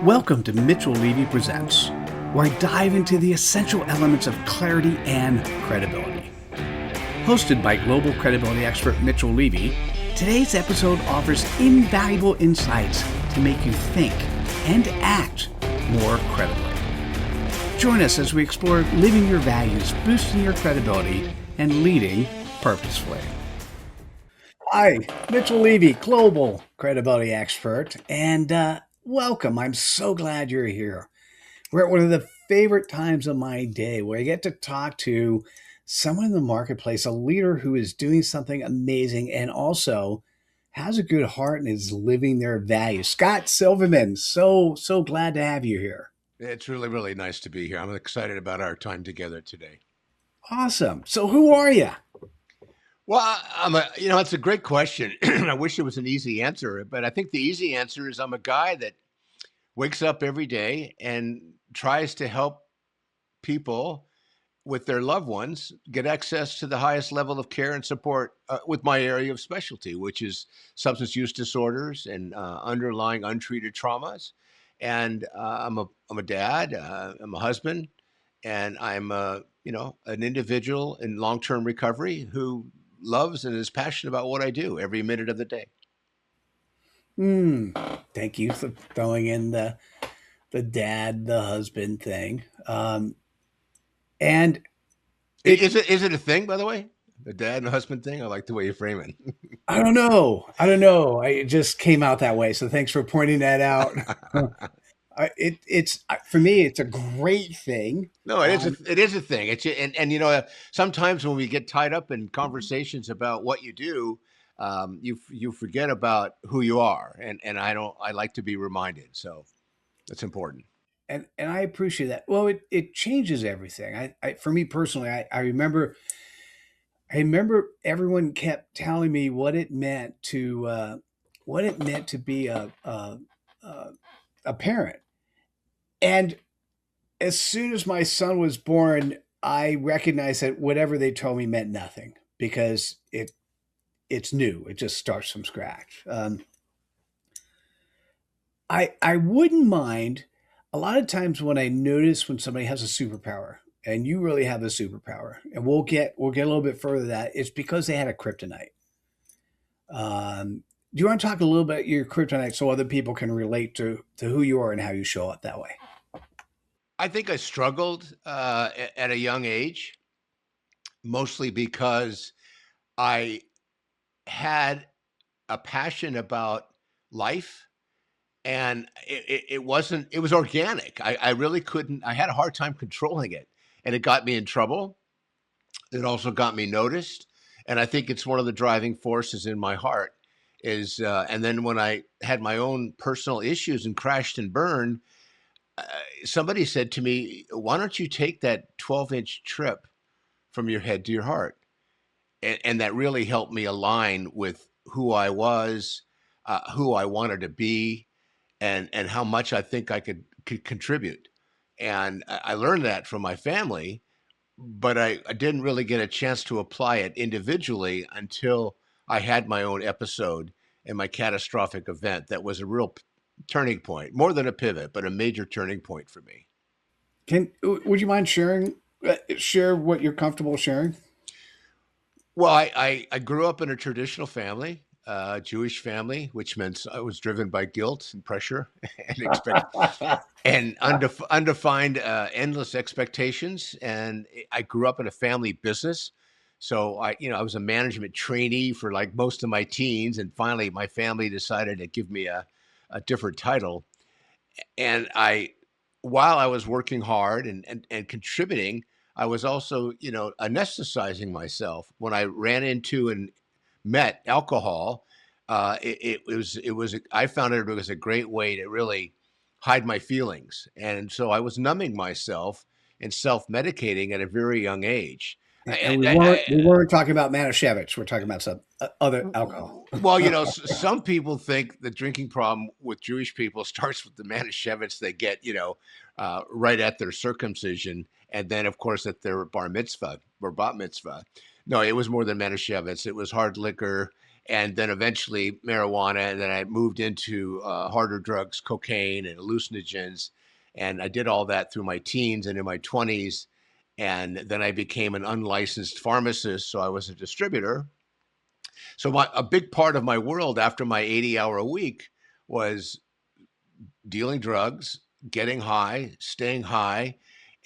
Welcome to Mitchell Levy Presents, where I dive into the essential elements of clarity and credibility. Hosted by global credibility expert Mitchell Levy, today's episode offers invaluable insights to make you think and act more credibly. Join us as we explore living your values, boosting your credibility, and leading purposefully. Hi, Mitchell Levy, global credibility expert, and welcome. I'm so glad you're here. We're at one of the favorite times of my day where I get to talk to someone in the marketplace, a leader who is doing something amazing and also has a good heart and is living their values. Scott Silverman, so glad to have you here. It's really, really nice to be here. I'm excited about our time together today. Awesome. So who are you? Well, it's a great question. I wish it was an easy answer, but I think the easy answer is I'm a guy that wakes up every day and tries to help people with their loved ones get access to the highest level of care and support with my area of specialty, which is substance use disorders and underlying untreated traumas. And I'm a dad, I'm a husband, and I'm an individual in long-term recovery who loves and is passionate about what I do every minute of the day. Thank you for throwing in the dad, the husband thing. And Is it a thing, by the way? The dad and husband thing? I like the way you frame it. I don't know. It just came out that way. So thanks for pointing that out. It's for me, it's a great thing. No, it is a thing. And sometimes when we get tied up in conversations about what you do, you forget about who you are, and I like to be reminded. So that's important. And I appreciate that. Well, it changes everything. For me personally, I remember everyone kept telling me what it meant to be a parent. And as soon as my son was born, I recognized that whatever they told me meant nothing because it's new. It just starts from scratch. I wouldn't mind a lot of times when I notice when somebody has a superpower, and you really have a superpower, and we'll get a little bit further that it's because they had a kryptonite. Do you want to talk a little bit your kryptonite so other people can relate to who you are and how you show up that way? I think I struggled at a young age, mostly because I had a passion about life, and it wasn't, it was organic. I really couldn't, I had a hard time controlling it, and it got me in trouble. It also got me noticed, and I think it's one of the driving forces in my heart is and then when I had my own personal issues and crashed and burned, uh, somebody said to me, why don't you take that 12-inch trip from your head to your heart? And that really helped me align with who I was, who I wanted to be, and how much I think I could contribute. And I learned that from my family, but I didn't really get a chance to apply it individually until I had my own episode and my catastrophic event that was a real turning point, more than a pivot, but a major turning point for me. Would you mind share what you're comfortable sharing? Well, I grew up in a traditional family, Jewish family, which meant I was driven by guilt and pressure and undefined, endless expectations. And I grew up in a family business. So I was a management trainee for like most of my teens. And finally, my family decided to give me a different title. And while I was working hard and contributing, I was also, anesthetizing myself when I ran into and met alcohol. I found it was a great way to really hide my feelings. And so I was numbing myself and self-medicating at a very young age. And we weren't talking about Manischewitz. We're talking about some other alcohol. Well, some people think the drinking problem with Jewish people starts with the Manischewitz they get, right at their circumcision, and then, of course, at their bar mitzvah or bat mitzvah. No, it was more than Manischewitz. It was hard liquor and then eventually marijuana. And then I moved into harder drugs, cocaine and hallucinogens. And I did all that through my teens and in my 20s. And then I became an unlicensed pharmacist. So I was a distributor. So a big part of my world after my 80-hour a week was dealing drugs, getting high, staying high,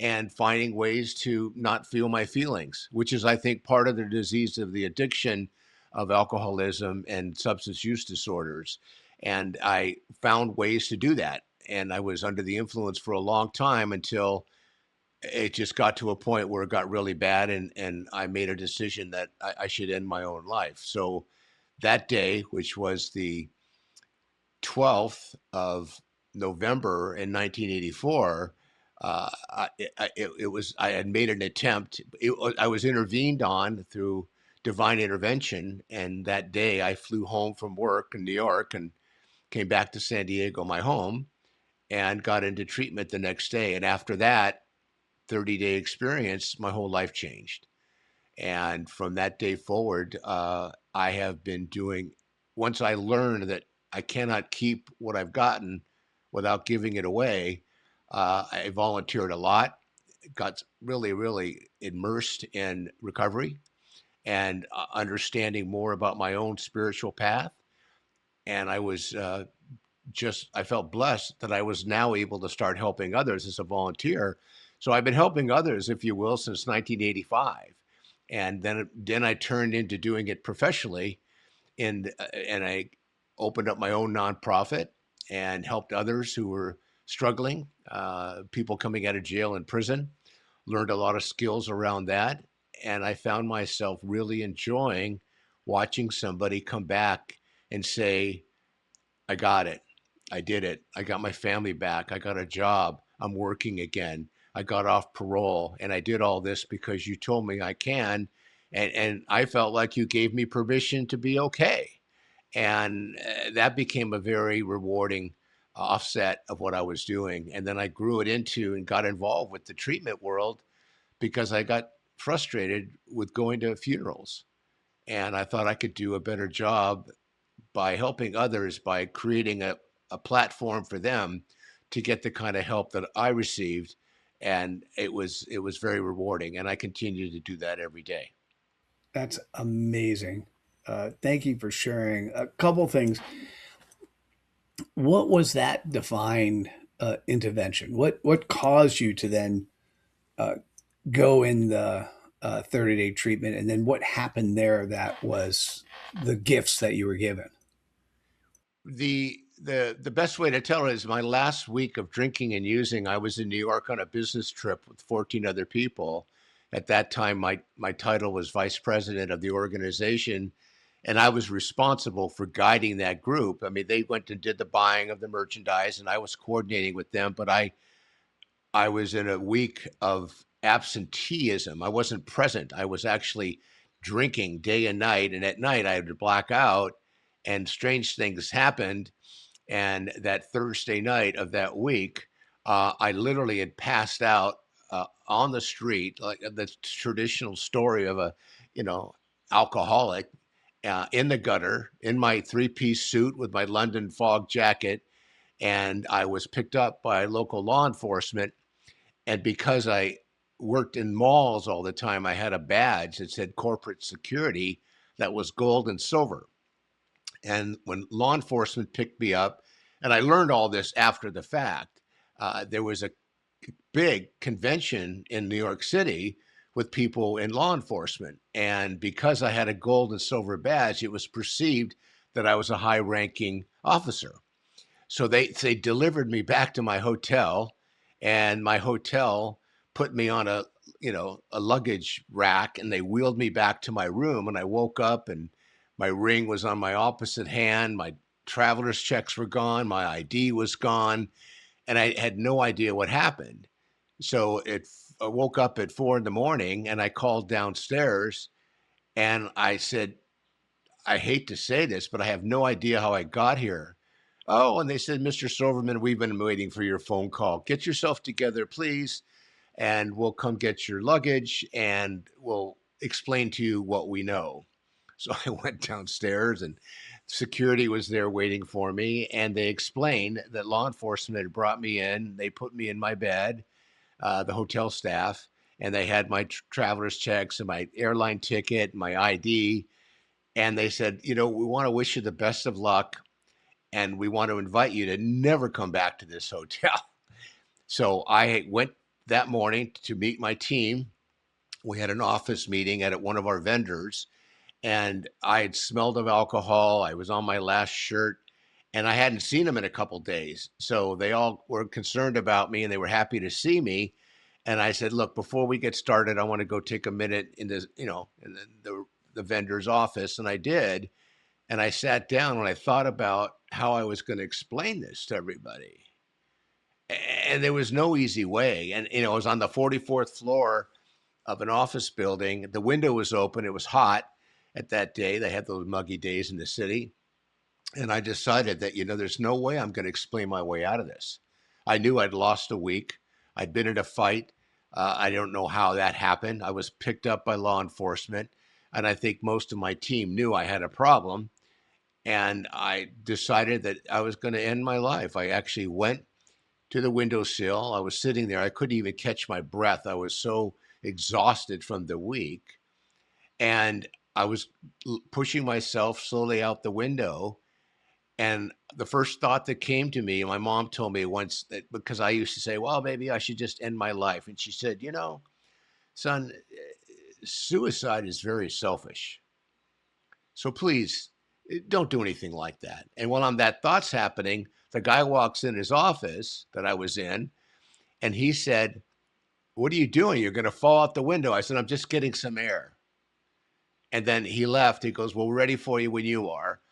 and finding ways to not feel my feelings, which is, I think, part of the disease of the addiction of alcoholism and substance use disorders. And I found ways to do that. And I was under the influence for a long time until it just got to a point where it got really bad. And I made a decision that I should end my own life. So that day, which was the 12th of November in 1984, I had made an attempt. I was intervened on through divine intervention, and that day I flew home from work in New York and came back to San Diego, my home, and got into treatment the next day. And after that 30-day experience, my whole life changed. And from that day forward, I have been doing, once I learned that I cannot keep what I've gotten without giving it away, I volunteered a lot, got really, really immersed in recovery and understanding more about my own spiritual path. And I was I felt blessed that I was now able to start helping others as a volunteer. So I've been helping others, if you will, since 1985. And then I turned into doing it professionally, and I opened up my own nonprofit and helped others who were struggling, people coming out of jail and prison, learned a lot of skills around that. And I found myself really enjoying watching somebody come back and say, I got it. I did it. I got my family back. I got a job. I'm working again. I got off parole, and I did all this because you told me I can. And I felt like you gave me permission to be okay. And that became a very rewarding offset of what I was doing. And then I grew it into and got involved with the treatment world because I got frustrated with going to funerals. And I thought I could do a better job by helping others, by creating a platform for them to get the kind of help that I received. And it was very rewarding. And I continue to do that every day. That's amazing. Thank you for sharing. A couple things. What was that defined intervention? What caused you to then uh, go in the 30-day treatment, and then what happened there that was the gifts that you were given? The best way to tell it is my last week of drinking and using, I was in New York on a business trip with 14 other people. At that time, my title was vice president of the organization, and I was responsible for guiding that group. I mean, they went and did the buying of the merchandise, and I was coordinating with them. But I was in a week of absenteeism. I wasn't present. I was actually drinking day and night, and at night I would black out, and strange things happened. And that Thursday night of that week, I literally had passed out on the street, like the traditional story of a, you know, alcoholic, in the gutter, in my three-piece suit with my London fog jacket. And I was picked up by local law enforcement. And because I worked in malls all the time, I had a badge that said corporate security that was gold and silver. And when law enforcement picked me up, and I learned all this after the fact, there was a big convention in New York City with people in law enforcement. And because I had a gold and silver badge, it was perceived that I was a high ranking officer. So they delivered me back to my hotel, and my hotel put me on a luggage rack, and they wheeled me back to my room. And I woke up, and my ring was on my opposite hand. My traveler's checks were gone. My ID was gone, and I had no idea what happened. So I woke up at 4 in the morning, and I called downstairs, and I said, I hate to say this, but I have no idea how I got here. Oh, and they said, Mr. Silverman, we've been waiting for your phone call. Get yourself together, please, and we'll come get your luggage and we'll explain to you what we know. So I went downstairs and security was there waiting for me. And they explained that law enforcement had brought me in. They put me in my bed, the hotel staff, and they had my traveler's checks and my airline ticket, and my ID. And they said, we want to wish you the best of luck. And we want to invite you to never come back to this hotel. So I went that morning to meet my team. We had an office meeting at one of our vendors, and I had smelled of alcohol. I was on my last shirt, and I hadn't seen them in a couple days. So they all were concerned about me, and they were happy to see me. And I said, "Look, before we get started, I want to go take a minute in this, in the vendor's office." And I did. And I sat down and I thought about how I was going to explain this to everybody. And there was no easy way. And, it was on the 44th floor of an office building. The window was open. It was hot at that day. They had those muggy days in the city. And I decided that, there's no way I'm going to explain my way out of this. I knew I'd lost a week. I'd been in a fight. I don't know how that happened. I was picked up by law enforcement. And I think most of my team knew I had a problem. And I decided that I was going to end my life. I actually went to the windowsill. I was sitting there. I couldn't even catch my breath. I was so exhausted from the week. And I was pushing myself slowly out the window. And the first thought that came to me, my mom told me once that, because I used to say, well, maybe I should just end my life. And she said, son, suicide is very selfish. So please don't do anything like that. And while that thought's happening, the guy walks in his office that I was in, and he said, "What are you doing? You're going to fall out the window." I said, "I'm just getting some air." And then he left. He goes, "Well, we're ready for you when you are."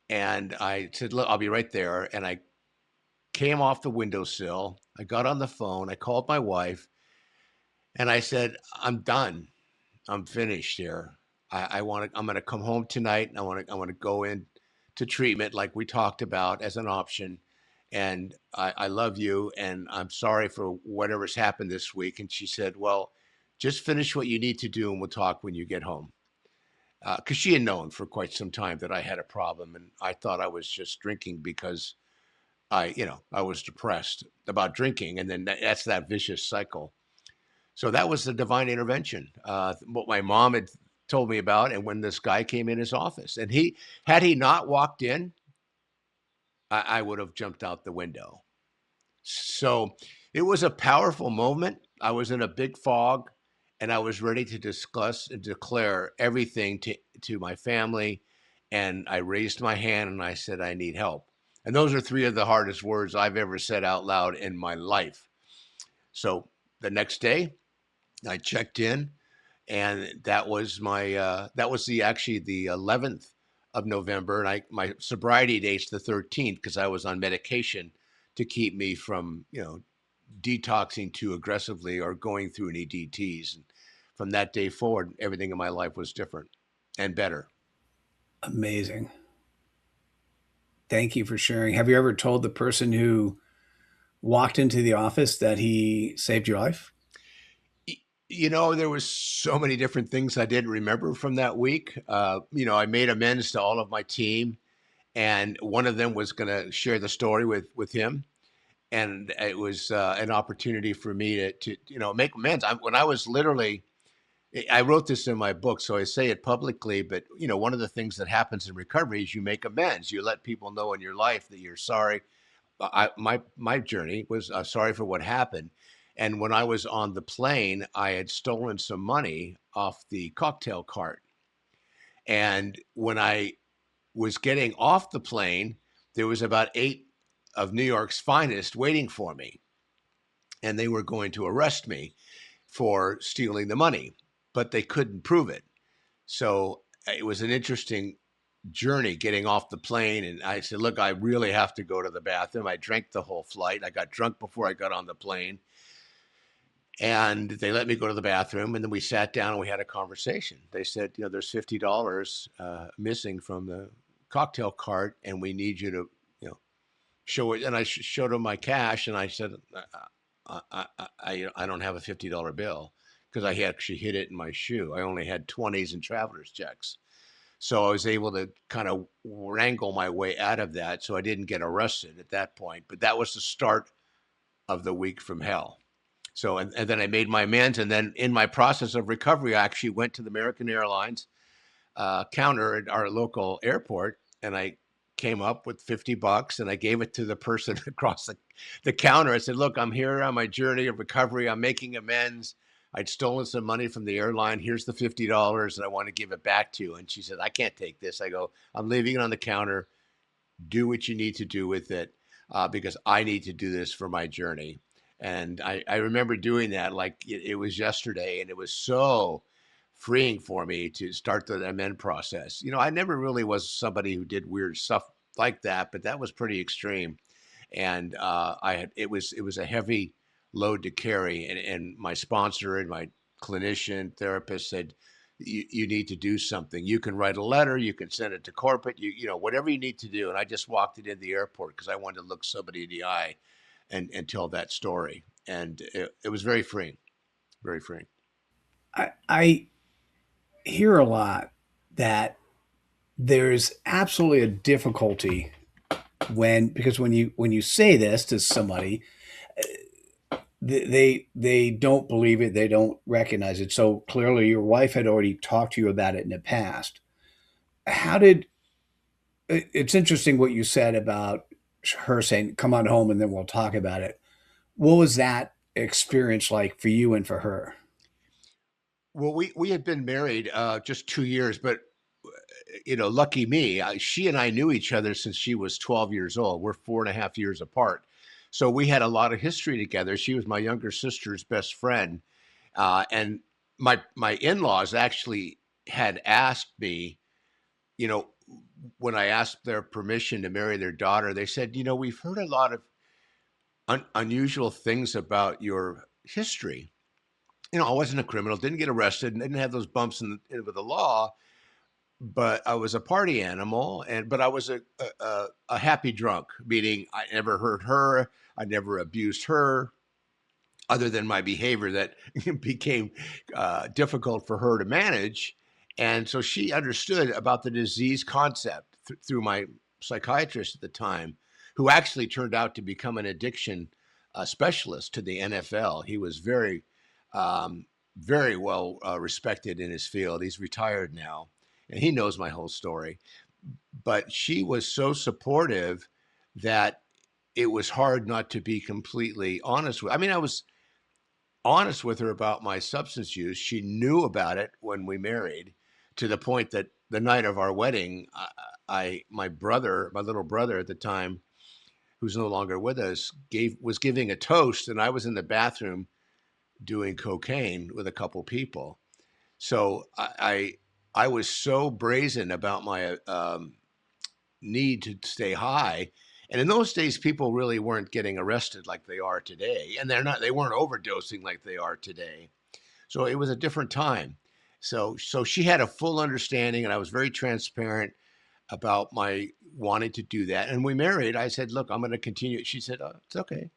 And I said, "Look, I'll be right there." And I came off the windowsill. I got on the phone. I called my wife, and I said, "I'm done. I'm finished here. I'm going to come home tonight. And I want to go in to treatment like we talked about as an option. And I love you. And I'm sorry for whatever's happened this week." And she said, "Well, just finish what you need to do and we'll talk when you get home." Because she had known for quite some time that I had a problem. And I thought I was just drinking because I was depressed about drinking. And then that's that vicious cycle. So that was the divine intervention, what my mom had told me about. And when this guy came in his office, and had he not walked in, I would have jumped out the window. So it was a powerful moment. I was in a big fog, and I was ready to discuss and declare everything to my family. And I raised my hand and I said, "I need help." And those are three of the hardest words I've ever said out loud in my life. So the next day, I checked in, and that was actually the 11th of November, and my sobriety date's the 13th because I was on medication to keep me from detoxing too aggressively or going through any DTs. And from that day forward, everything in my life was different and better. Amazing. Thank you for sharing. Have you ever told the person who walked into the office that he saved your life? There was so many different things I didn't remember from that week. I made amends to all of my team, and one of them was going to share the story with him. And it was an opportunity for me to make amends. When I was literally, I wrote this in my book, so I say it publicly. But one of the things that happens in recovery is you make amends. You let people know in your life that you're sorry. My journey was sorry for what happened. And when I was on the plane, I had stolen some money off the cocktail cart. And when I was getting off the plane, there was about 8 of New York's finest waiting for me. And they were going to arrest me for stealing the money, but they couldn't prove it. So it was an interesting journey getting off the plane. And I said, "Look, I really have to go to the bathroom." I drank the whole flight. I got drunk before I got on the plane. And they let me go to the bathroom. And then we sat down and we had a conversation. They said, "There's $50 missing from the cocktail cart, and we need you to, show it." And I showed them my cash, and I said, I don't have a $50 bill because I actually hid it in my shoe. I only had 20s and traveler's checks. So I was able to kind of wrangle my way out of that. So I didn't get arrested at that point. But that was the start of the week from hell. So, and then I made my amends. And then in my process of recovery, I actually went to the American Airlines counter at our local airport, and I came up with $50 and I gave it to the person across the counter. I said, look, I'm here on my journey of recovery. I'm making amends. I'd stolen some money from the airline. Here's the $50 and I want to give it back to you. And she said, I can't take this. I go, I'm leaving it on the counter. Do what you need to do with it, because I need to do this for my journey. And I remember doing that like it was yesterday, and it was so freeing for me to start the amend process. I never really was somebody who did weird stuff like that, but that was pretty extreme. And it was a heavy load to carry. And my sponsor and my clinician therapist said, you need to do something. You can write a letter, you can send it to corporate, whatever you need to do. And I just walked it in the airport because I wanted to look somebody in the eye and tell that story. And it was very freeing, very freeing. I hear a lot that there's absolutely a difficulty because when you say this to somebody, they don't believe it, they don't recognize it. So clearly your wife had already talked to you about it in the past. How did It's interesting what you said about her saying, come on home and then we'll talk about it. What was that experience like for you and for her? Well, we had been married just 2 years, but lucky me, she and I knew each other since she was 12 years old. We're 4.5 years apart. So we had a lot of history together. She was my younger sister's best friend. And my in-laws actually had asked me, you know, when I asked their permission to marry their daughter, they said, we've heard a lot of unusual things about your history. I wasn't a criminal, didn't get arrested, and didn't have those bumps with the law, but I was a party animal, but I was a happy drunk, meaning I never hurt her, I never abused her, other than my behavior that became difficult for her to manage. And so she understood about the disease concept through my psychiatrist at the time, who actually turned out to become an addiction specialist to the NFL. He was very well respected in his field. He's retired now, and he knows my whole story. But she was so supportive that it was hard not to be completely honest with. I mean, I was honest with her about my substance use. She knew about it when we married, to the point that the night of our wedding, my little brother at the time, who's no longer with us, was giving a toast, and I was in the bathroom doing cocaine with a couple people. So I was so brazen about my need to stay high. And in those days, people really weren't getting arrested like they are today, and they weren't overdosing like they are today. So it was a different time. So she had a full understanding, and I was very transparent about my wanting to do that. And we married. I said, "Look, I'm going to continue." She said, "Oh, it's okay."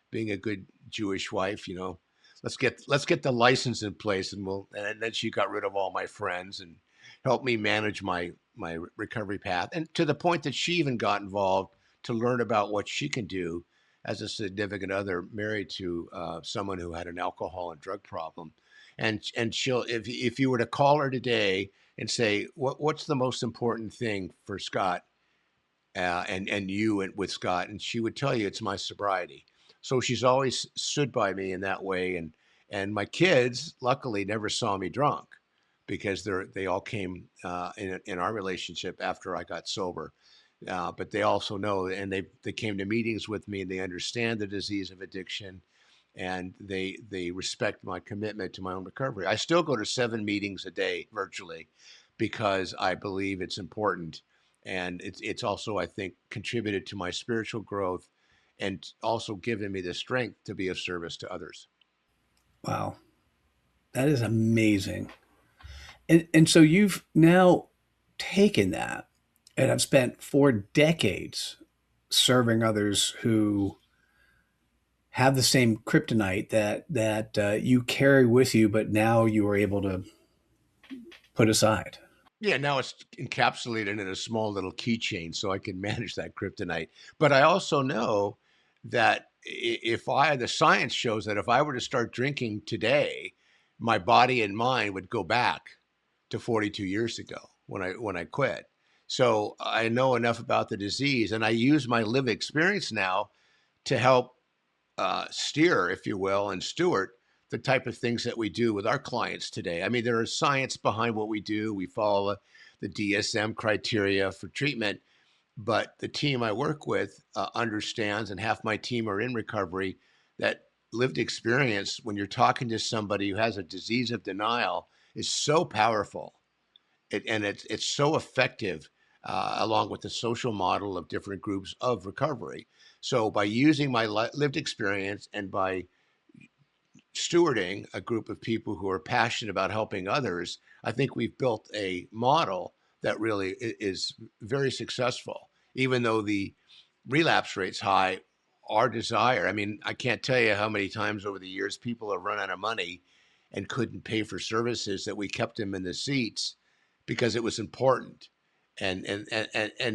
Being a good Jewish wife, let's get the license in place, and then she got rid of all my friends and helped me manage my recovery path, and to the point that she even got involved to learn about what she can do as a significant other married to someone who had an alcohol and drug problem. And she'll, if you were to call her today and say, what's the most important thing for Scott, and you with Scott, and she would tell you it's my sobriety. So she's always stood by me in that way. And my kids luckily never saw me drunk, because they all came in our relationship after I got sober. But they also know, and they came to meetings with me, and they understand the disease of addiction, and they respect my commitment to my own recovery. I still go to 7 meetings a day virtually, because I believe it's important, and it's also, I think, contributed to my spiritual growth, and also given me the strength to be of service to others. Wow, that is amazing. And so you've now taken that and have spent 4 decades serving others who have the same kryptonite that you carry with you, but now you are able to put aside. Yeah, now it's encapsulated in a small little keychain so I can manage that kryptonite. But I also know that the science shows that if I were to start drinking today, my body and mind would go back to 42 years ago when I quit. So I know enough about the disease, and I use my lived experience now to help steer, if you will, and steward the type of things that we do with our clients today. I mean, there is science behind what we do. We follow the DSM criteria for treatment, but the team I work with understands, and half my team are in recovery, that lived experience, when you're talking to somebody who has a disease of denial, is so powerful. It's so effective, along with the social model of different groups of recovery. So by using my lived experience and by stewarding a group of people who are passionate about helping others, I think we've built a model that really is very successful. Even though the relapse rate's high, our desire, I mean, I can't tell you how many times over the years people have run out of money and couldn't pay for services, that we kept them in the seats because it was important. And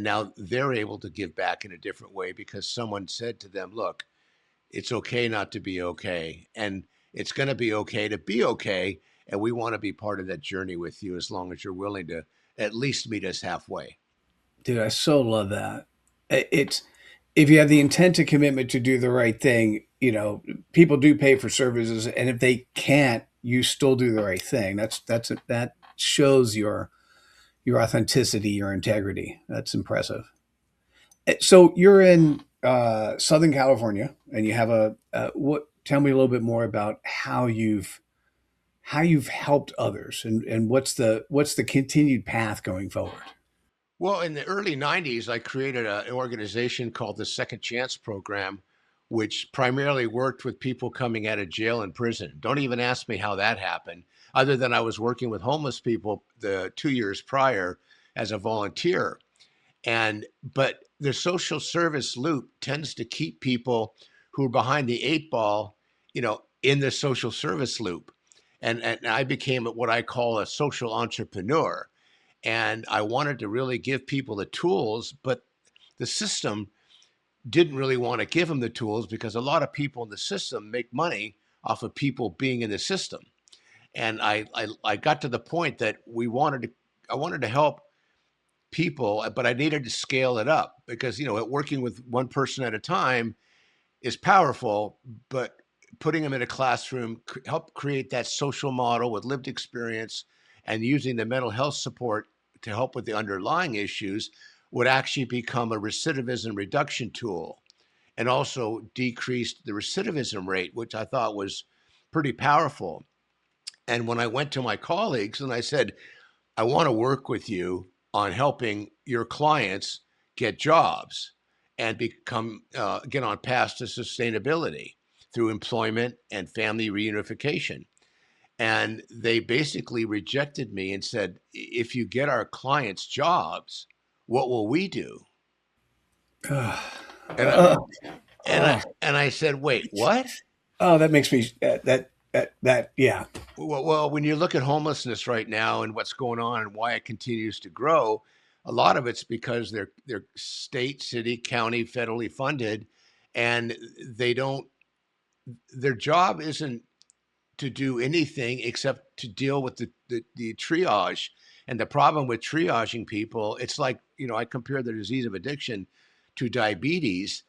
now they're able to give back in a different way because someone said to them, look, it's okay not to be okay. And it's going to be okay. And we want to be part of that journey with you as long as you're willing to at least meet us halfway. Dude, I so love that. It's if you have the intent and commitment to do the right thing, people do pay for services, and if they can't, you still do the right thing. That shows your authenticity, your integrity. That's impressive. So you're in Southern California, and you have a what? Tell me a little bit more about how you've helped others, and what's the continued path going forward. Well, in the early 90s, I created an organization called the Second Chance Program, which primarily worked with people coming out of jail and prison. Don't even ask me how that happened, other than I was working with homeless people the 2 years prior as a volunteer. But the social service loop tends to keep people who are behind the eight ball, in the social service loop. And I became what I call a social entrepreneur. And I wanted to really give people the tools, but the system didn't really want to give them the tools because a lot of people in the system make money off of people being in the system. And I got to the point that I wanted to help people, but I needed to scale it up because, working with one person at a time is powerful, but putting them in a classroom help create that social model with lived experience and using the mental health support to help with the underlying issues would actually become a recidivism reduction tool, and also decreased the recidivism rate, which I thought was pretty powerful. And when I went to my colleagues and I said, I want to work with you on helping your clients get jobs and get on paths to sustainability through employment and family reunification. And they basically rejected me and said, if you get our clients jobs, what will we do? And I, Oh, oh, and I said, wait, what? oh, that makes me yeah. Well, when you look at homelessness right now and what's going on and why it continues to grow, a lot of it's because they're state, city, county, federally funded, and they don't. Their job isn't to do anything except to deal with the triage. And the problem with triaging people, it's like, I compare the disease of addiction to diabetes.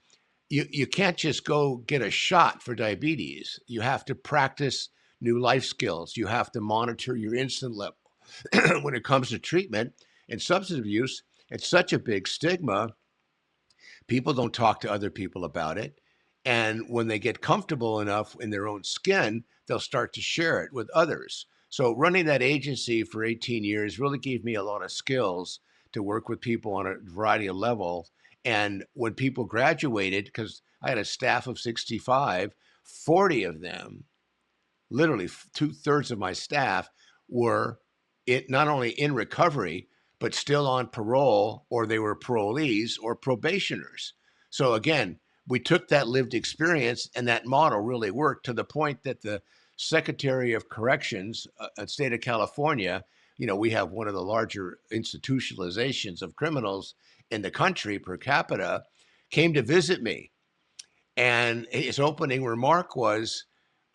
You can't just go get a shot for diabetes. You have to practice new life skills. You have to monitor your insulin level. When it comes to treatment and substance abuse, it's such a big stigma. People don't talk to other people about it. And when they get comfortable enough in their own skin, they'll start to share it with others. So running that agency for 18 years really gave me a lot of skills to work with people on a variety of levels. And when people graduated, because I had a staff of 65, 40 of them, literally 2/3 of my staff, were not only in recovery, but still on parole, or they were parolees or probationers. So again, we took that lived experience, and that model really worked to the point that the Secretary of Corrections, state of California, we have one of the larger institutionalizations of criminals in the country per capita, came to visit me. And his opening remark was,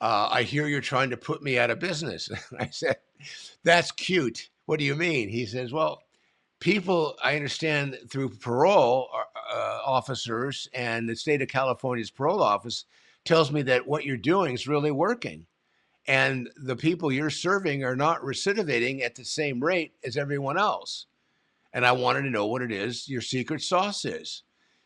I hear you're trying to put me out of business. I said, that's cute. What do you mean? He says, well, people, I understand through parole officers and the state of California's parole office tells me that what you're doing is really working. And the people you're serving are not recidivating at the same rate as everyone else. And I wanted to know what it is your secret sauce is.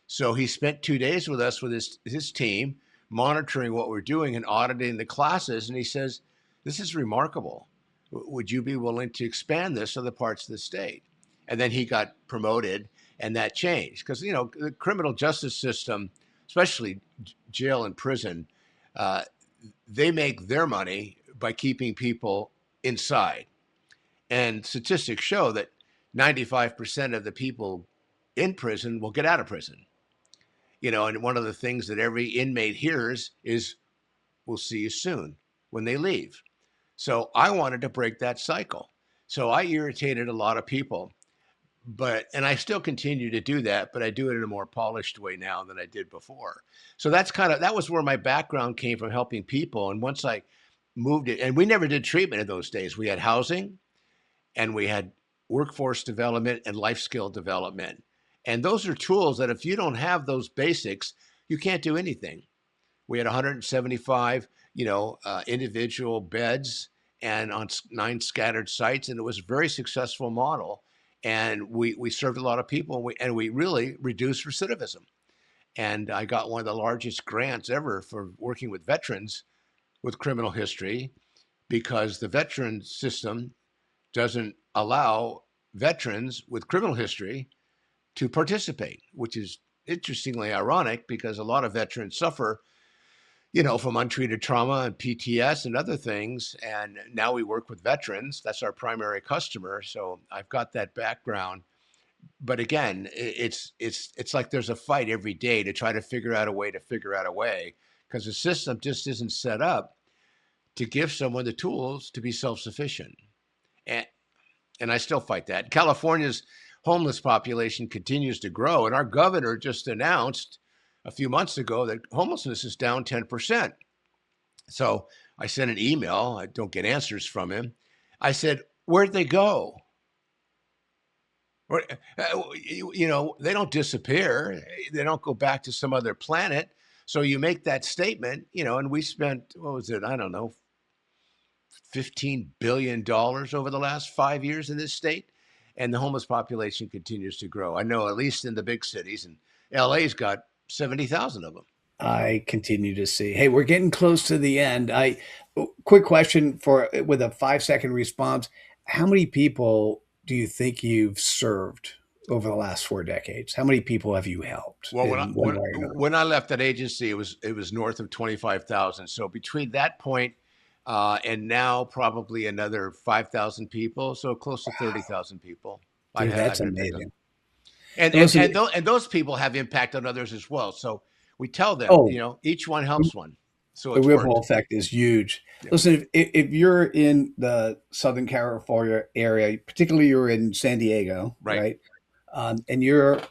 So he spent 2 days with us with his team, monitoring what we're doing and auditing the classes. And he says, this is remarkable. Would you be willing to expand this to other parts of the state? And then he got promoted, and that changed. Because, the criminal justice system, especially jail and prison, they make their money by keeping people inside. And statistics show that 95% of the people in prison will get out of prison. And one of the things that every inmate hears is, we'll see you soon when they leave. So I wanted to break that cycle. So I irritated a lot of people, and I still continue to do that, but I do it in a more polished way now than I did before. So that was where my background came from, helping people. And once I moved it, and we never did treatment in those days. We had housing, and we had workforce development and life skill development. And those are tools that if you don't have those basics, you can't do anything. We had 175, individual beds and on 9 scattered sites, and it was a very successful model. And we served a lot of people, and we really reduced recidivism. And I got one of the largest grants ever for working with veterans with criminal history, because the veteran system doesn't allow veterans with criminal history to participate, which is interestingly ironic because a lot of veterans suffer, from untreated trauma and PTS and other things. And now we work with veterans. That's our primary customer. So I've got that background. But again, it's like there's a fight every day to try to figure out a way because the system just isn't set up to give someone the tools to be self-sufficient. And I still fight that. California's homeless population continues to grow, and our governor just announced a few months ago that homelessness is down 10%. So I sent an email. I don't get answers from him. I said, where'd they go? They don't disappear. They don't go back to some other planet. So you make that statement, and we spent, what was it? I don't know, $15 billion over the last 5 years in this state. And the homeless population continues to grow. I know, at least in the big cities, and LA's got 70,000 of them. I continue to see. Hey, we're getting close to the end. Quick question with a 5-second response. How many people do you think you've served over the last 4 decades? How many people have you helped? Well, when I left that agency, it was north of 25,000. So between that point and now, probably another 5,000 people. So close to 30,000 people. Dude, that's amazing. And those people have impact on others as well. So we tell them, each one helps one. So the ripple effect is huge. Yeah. Listen, if you're in the Southern California area, particularly you're in San Diego, right? And you're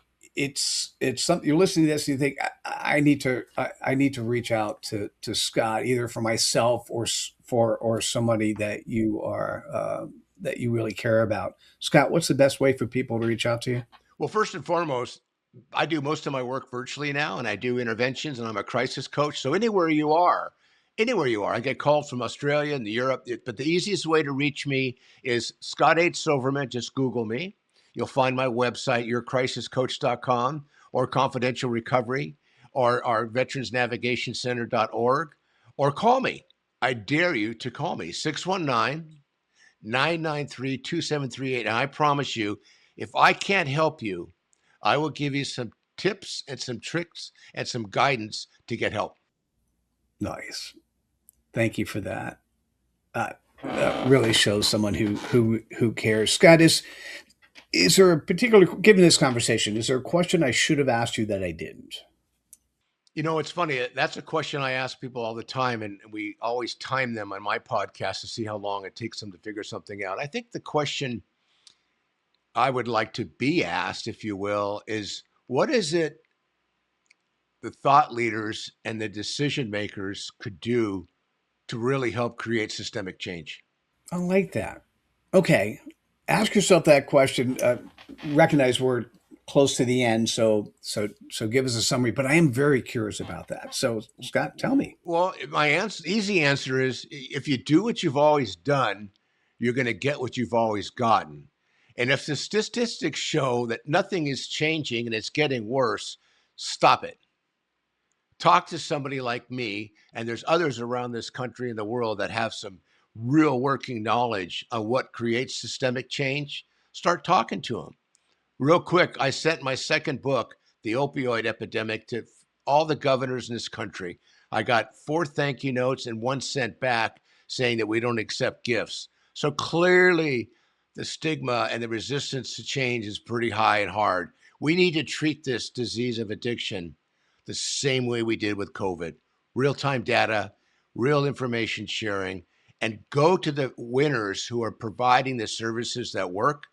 something, you're listening to this and you think, I need to reach out to Scott, either for myself or somebody that you are that you really care about. Scott, what's the best way for people to reach out to you? Well, first and foremost, I do most of my work virtually now, and I do interventions, and I'm a crisis coach. So anywhere you are, I get called from Australia and Europe. But the easiest way to reach me is Scott H. Silverman. Just Google me. You'll find my website, yourcrisiscoach.com, or Confidential Recovery, or our veteransnavigationcenter.org, or call me. I dare you to call me, 619-993-2738. And I promise you, if I can't help you, I will give you some tips and some tricks and some guidance to get help. Nice. Thank you for that. That really shows someone who cares. Scott, is there a particular, given this conversation, is there a question I should have asked you that I didn't? It's funny. That's a question I ask people all the time, and we always time them on my podcast to see how long it takes them to figure something out. I think the question I would like to be asked, if you will, is what is it the thought leaders and the decision makers could do to really help create systemic change? I like that. Okay. Ask yourself that question. Recognize we're close to the end, so give us a summary. But I am very curious about that. So, Scott, tell me. Well, my easy answer is if you do what you've always done, you're going to get what you've always gotten. And if the statistics show that nothing is changing and it's getting worse, stop it. Talk to somebody like me, and there's others around this country and the world that have some real working knowledge on what creates systemic change. Start talking to them. Real quick, I sent my second book, The Opioid Epidemic, to all the governors in this country. I got 4 thank you notes and 1 sent back saying that we don't accept gifts. So clearly, the stigma and the resistance to change is pretty high and hard. We need to treat this disease of addiction the same way we did with COVID. Real-time data, real information sharing, and go to the winners who are providing the services that work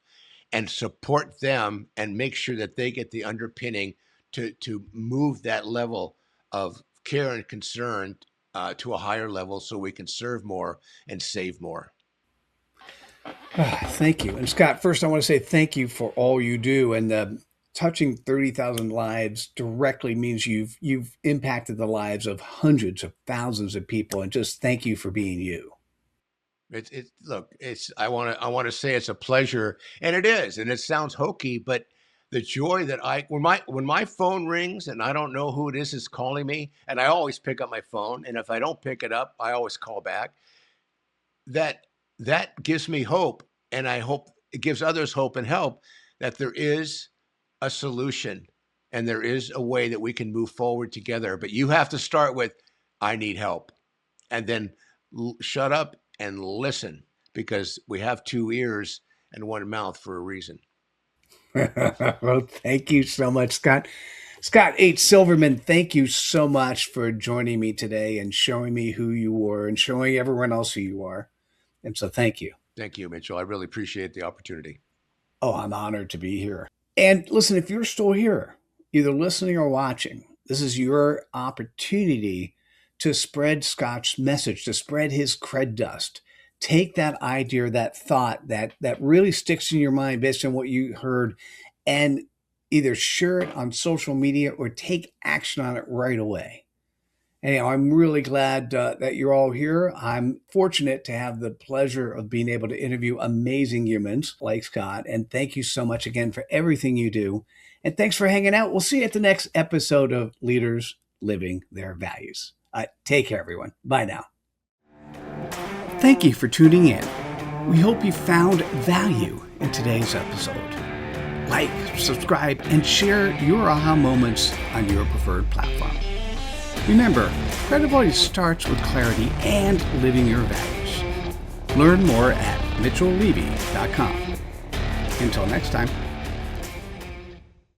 and support them and make sure that they get the underpinning to move that level of care and concern to a higher level so we can serve more and save more. Thank you. And Scott, first I want to say thank you for all you do. And touching 30,000 lives directly means you've impacted the lives of hundreds of thousands of people. And just thank you for being you. I want to say it's a pleasure, and it is, and it sounds hokey, but the joy that when my phone rings and I don't know who it is calling me, and I always pick up my phone, and if I don't pick it up, I always call back. That gives me hope, and I hope it gives others hope and help that there is a solution and there is a way that we can move forward together. But you have to start with, I need help, and then shut up and listen, because we have 2 ears and 1 mouth for a reason. Well, thank you so much, Scott. Scott H. Silverman, thank you so much for joining me today and showing me who you were and showing everyone else who you are. And so thank you. Thank you, Mitchell. I really appreciate the opportunity. Oh, I'm honored to be here. And listen, if you're still here, either listening or watching, this is your opportunity to spread Scott's message, to spread his cred dust. Take that idea, that thought that really sticks in your mind based on what you heard, and either share it on social media or take action on it right away. Anyhow, I'm really glad that you're all here. I'm fortunate to have the pleasure of being able to interview amazing humans like Scott. And thank you so much again for everything you do. And thanks for hanging out. We'll see you at the next episode of Leaders Living Their Values. Take care, everyone. Bye now. Thank you for tuning in. We hope you found value in today's episode. Like, subscribe, and share your aha moments on your preferred platform. Remember, credibility starts with clarity and living your values. Learn more at mitchelllevy.com. Until next time.